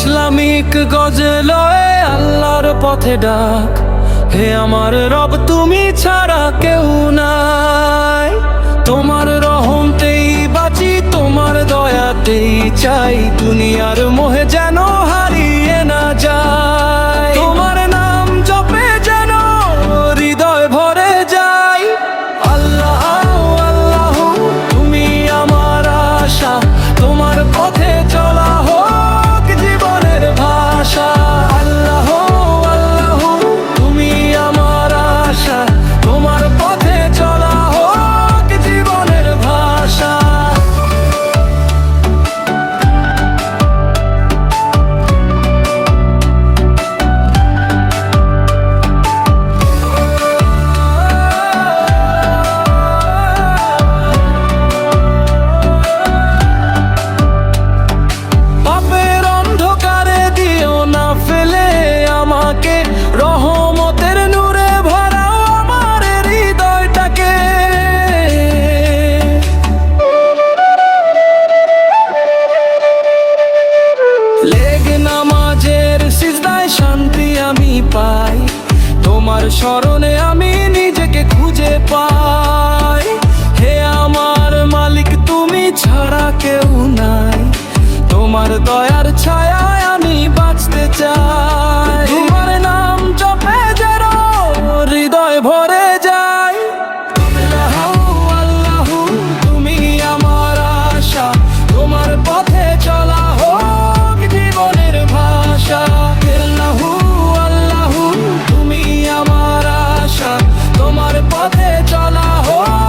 Islamic গজল আল্লাহর পথে ডাক, হে আমার রব তুমি ছাড়া কেউ নাই। তোমার রহমতেই বাঁচি, তোমার দয়াতেই চাই, দুনিয়ার মোহে যেন হারিয়ে না যায়। তোমার নাম জপে যেন হৃদয় ভরে যায়। আল্লাহ আল্লাহ তুমি আমার আশা, তোমার পথে চলা হোক জীবনের ভাষা। আল্লাহ আল্লাহ তুমি আমার আশা, তোমার পথে চলা হোক জীবনের ভাষা। পাপের অন্ধকারে দিও না ফেলে আমাকে, রহমতের নূরে ভরাও আমার হৃদয়টাকে। লেগ নামাজের সিজদায় শান্তি আমি পাই, তোমার স্মরণে আমি নিজেকে খুঁজে পাই। হে আমার মালিক তুমি ছাড়া কেউ নাই, তোমার দয়ার ছায়ায় আমি বাঁচতে চাই। তোমার নাম জপে যেন হৃদয় ভরে যায়। আল্লাহ আল্লাহ তুমি আমার আশা, তোমার পথে চলা হোক জীবনের ভাষা। আল্লাহ আল্লাহ তুমি আমার আশা, তোমার পথে চলা হোক